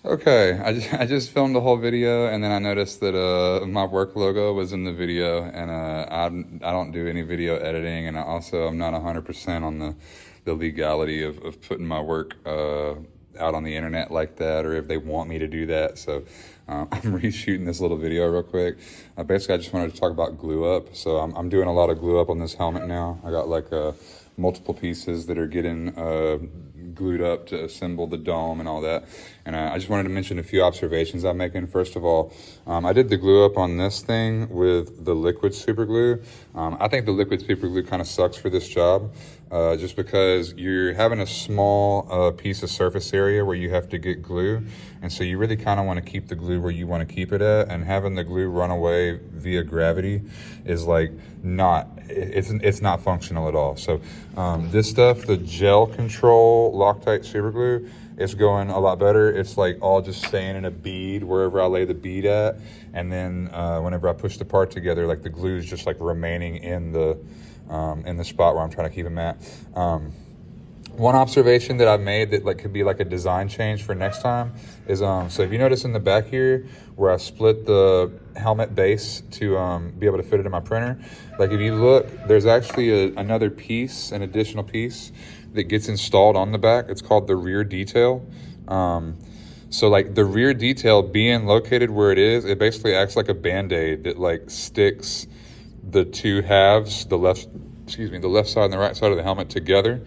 Okay, I just filmed the whole video, and then I noticed that my work logo was in the video, and I don't do any video editing, and I'm not 100% on the legality of putting my work out on the internet like that, or if they want me to do that. So I'm reshooting this little video real quick. Basically, I just wanted to talk about glue up. So I'm doing a lot of glue up on this helmet now. I got like multiple pieces that are getting glued up to assemble the dome and all that. And I just wanted to mention a few observations I'm making. First of all, I did the glue up on this thing with the liquid super glue. I think the liquid super glue kind of sucks for this job, just because you're having a small piece of surface area where you have to get glue. And so you really kind of want to keep the glue where you want to keep it at, and having the glue run away via gravity is like it's not functional at all. So this stuff, the gel control Loctite super glue, it's going a lot better. It's like all just staying in a bead wherever I lay the bead at, and then whenever I push the part together, like the glue is just like remaining in the spot where I'm trying to keep them at. One observation that I've made that like could be like a design change for next time is so if you notice in the back here where I split the helmet base to be able to fit it in my printer, like if you look, there's actually another piece, an additional piece that gets installed on the back. It's called the rear detail. So like the rear detail being located where it is, it basically acts like a band-aid that like sticks the two halves, the left side and the right side of the helmet together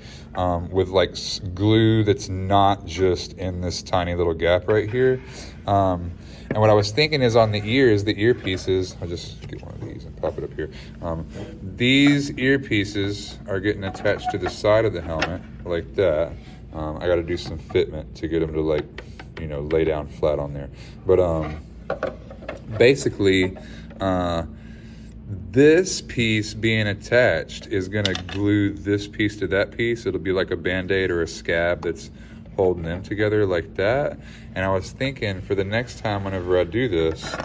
with like glue that's not just in this tiny little gap right here. And what I was thinking is on the ears, the earpieces, I'll just get one of these and pop it up here. These earpieces are getting attached to the side of the helmet like that. I got to do some fitment to get them to like, lay down flat on there. But basically, this piece being attached is going to glue this piece to that piece. It'll be like a band-aid or a scab that's holding them together like that. And I was thinking for the next time whenever I do this,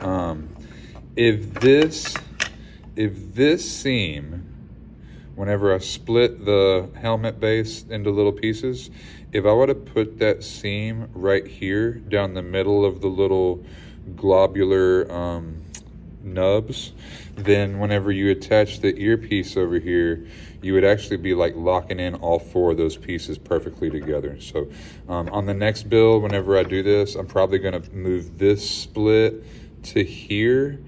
if this seam, whenever I split the helmet base into little pieces, if I were to put that seam right here down the middle of the little globular nubs, then whenever you attach the earpiece over here, you would actually be like locking in all four of those pieces perfectly together. So on the next build, whenever I do this, I'm probably going to move this split to here.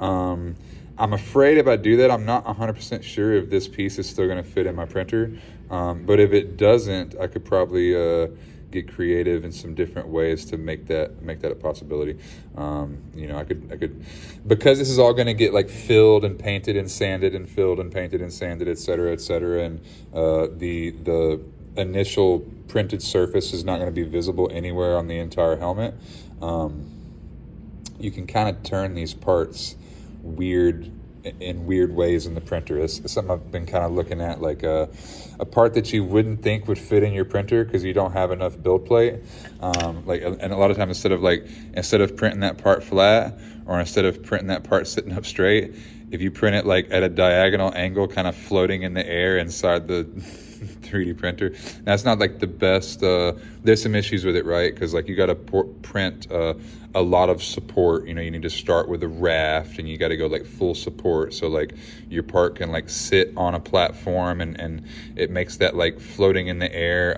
I'm afraid if I do that, I'm not 100% sure if this piece is still going to fit in my printer. But if it doesn't, I could probably get creative in some different ways to make that a possibility. I could, because this is all going to get like filled and painted and sanded and filled and painted and sanded, et cetera, and the initial printed surface is not going to be visible anywhere on the entire helmet. You can kind of turn these parts in weird ways in the printer. It's something I've been kind of looking at, like a part that you wouldn't think would fit in your printer because you don't have enough build plate. And a lot of times instead of printing that part flat, or instead of printing that part sitting up straight, if you print it like at a diagonal angle, kind of floating in the air inside the 3D printer. That's not like the best. There's some issues with it, right? Because like you got to print a lot of support. You need to start with a raft, and you got to go like full support. So like your part can like sit on a platform, and it makes that like floating in the air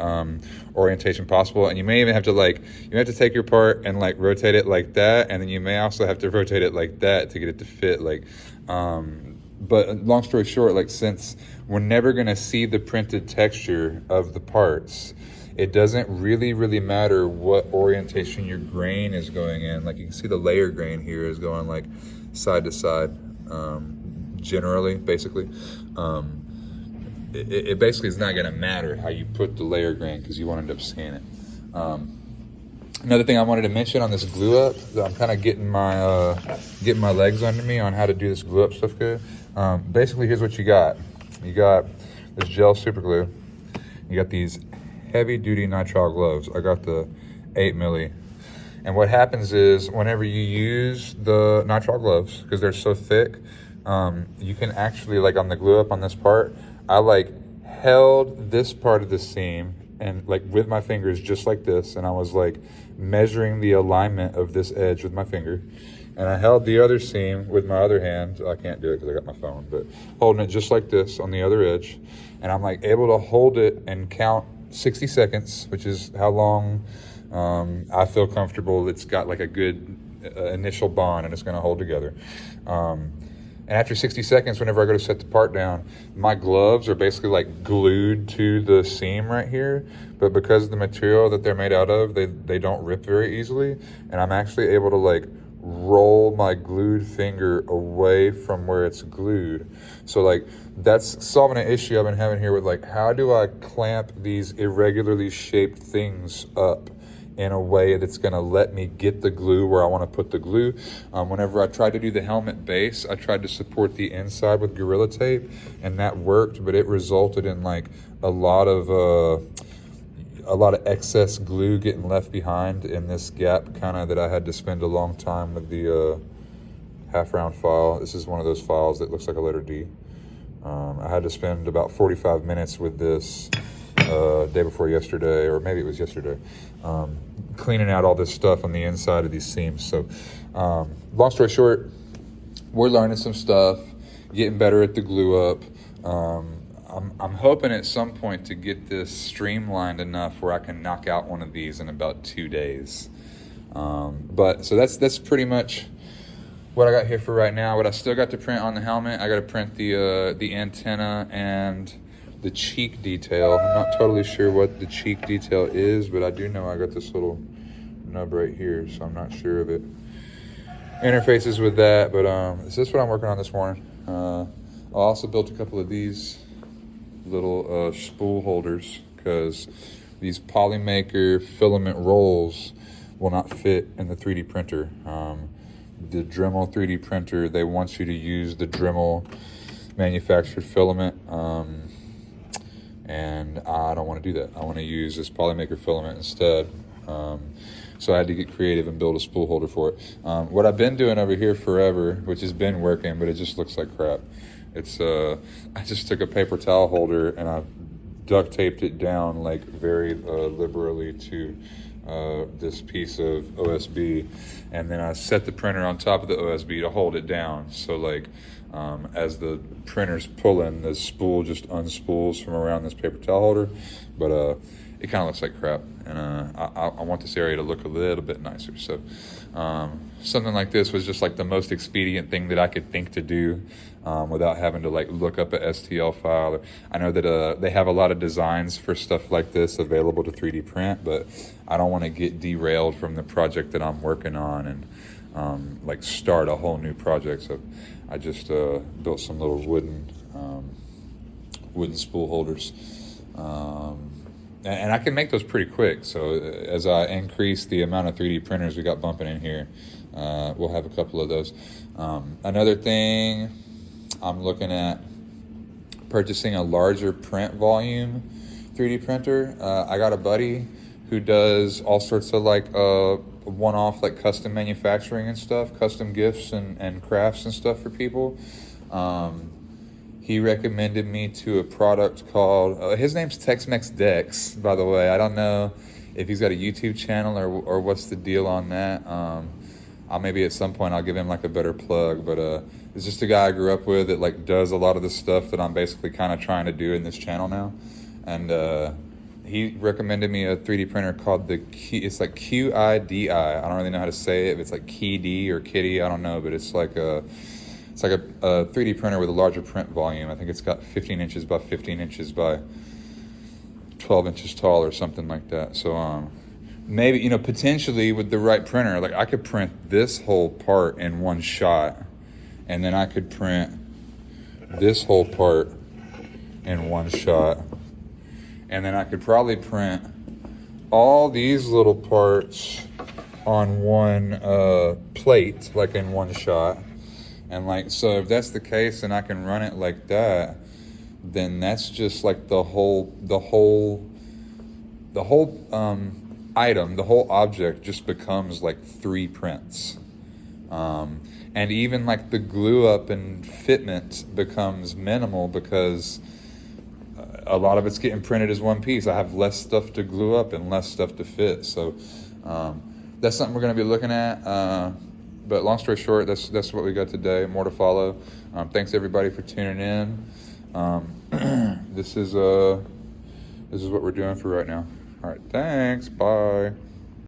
orientation possible. And you may even have to take your part and like rotate it like that, and then you may also have to rotate it like that to get it to fit. But long story short, like since we're never going to see the printed texture of the parts, it doesn't really matter what orientation your grain is going in. Like you can see the layer grain here is going like side to side, generally, basically. It basically is not going to matter how you put the layer grain because you won't end up seeing it. Another thing I wanted to mention on this glue up, I'm kind of getting my legs under me on how to do this glue up stuff good. Basically, here's what you got. You got this gel super glue. You got these heavy duty nitrile gloves. I got the 8 milli. And what happens is whenever you use the nitrile gloves, because they're so thick, you can actually, like on the glue up on this part, I like held this part of the seam and like with my fingers just like this, and I was like measuring the alignment of this edge with my finger, and I held the other seam with my other hand. I can't do it because I got my phone, but holding it just like this on the other edge, and I'm like able to hold it and count 60 seconds, which is how long I feel comfortable it's got like a good initial bond and it's going to hold together. And after 60 seconds, whenever I go to set the part down, my gloves are basically like glued to the seam right here. But because of the material that they're made out of, they don't rip very easily. And I'm actually able to like roll my glued finger away from where it's glued. So like that's solving an issue I've been having here with like, how do I clamp these irregularly shaped things up in a way that's gonna let me get the glue where I wanna put the glue. Whenever I tried to do the helmet base, I tried to support the inside with Gorilla Tape, and that worked, but it resulted in like a lot of excess glue getting left behind in this gap kind of that I had to spend a long time with the half round file. This is one of those files that looks like a letter D. I had to spend about 45 minutes with this day before yesterday, or maybe it was yesterday, cleaning out all this stuff on the inside of these seams. So long story short, we're learning some stuff, getting better at the glue up. I'm hoping at some point to get this streamlined enough where I can knock out one of these in about 2 days. But so that's pretty much what I got here for right now. What I still got to print on the helmet, I got to print the antenna and the cheek detail. I'm not totally sure what the cheek detail is, but I do know I got this little nub right here, so I'm not sure if it interfaces with that. But this is what I'm working on this morning. I also built a couple of these little spool holders because these Polymaker filament rolls will not fit in the 3D printer. The Dremel 3D printer, they want you to use the Dremel manufactured filament, and I don't want to do that. I want to use this Polymaker filament instead. So I had to get creative and build a spool holder for it. What I've been doing over here forever, which has been working, but it just looks like crap. It's I just took a paper towel holder and I duct taped it down like very liberally to this piece of OSB, and then I set the printer on top of the OSB to hold it down. So like as the printer's pulling, the spool just unspools from around this paper towel holder, but it kind of looks like crap, and I want this area to look a little bit nicer. So something like this was just like the most expedient thing that I could think to do without having to like look up a STL file. I know that they have a lot of designs for stuff like this available to 3D print, but I don't want to get derailed from the project that I'm working on and like start a whole new project. So I just built some little wooden spool holders. And I can make those pretty quick. So as I increase the amount of 3D printers we got bumping in here, we'll have a couple of those. Another thing, I'm looking at purchasing a larger print volume 3D printer. I got a buddy who does all sorts of like one-off like custom manufacturing and stuff, custom gifts and crafts and stuff for people. He recommended me to a product called, his name's Tex-Mex Dex, by the way. I don't know if he's got a YouTube channel or what's the deal on that. Maybe at some point I'll give him like a better plug, but it's just a guy I grew up with that like does a lot of the stuff that I'm basically kind of trying to do in this channel now. And he recommended me a 3D printer called it's like QIDI. I don't really know how to say it, if it's like KD or Kitty, I don't know, but it's like a 3D printer with a larger print volume. I think it's got 15 inches by 15 inches by 12 inches tall or something like that. So maybe, potentially with the right printer, like I could print this whole part in one shot, and then I could print this whole part in one shot, and then I could probably print all these little parts on one plate, like in one shot. And like, so if that's the case and I can run it like that, then that's just like the whole item, the whole object just becomes like 3 prints. And even like the glue up and fitment becomes minimal because a lot of it's getting printed as one piece. I have less stuff to glue up and less stuff to fit. So that's something we're going to be looking at. But long story short, that's what we got today. More to follow. Thanks everybody for tuning in. This is what we're doing for right now. All right, thanks. Bye.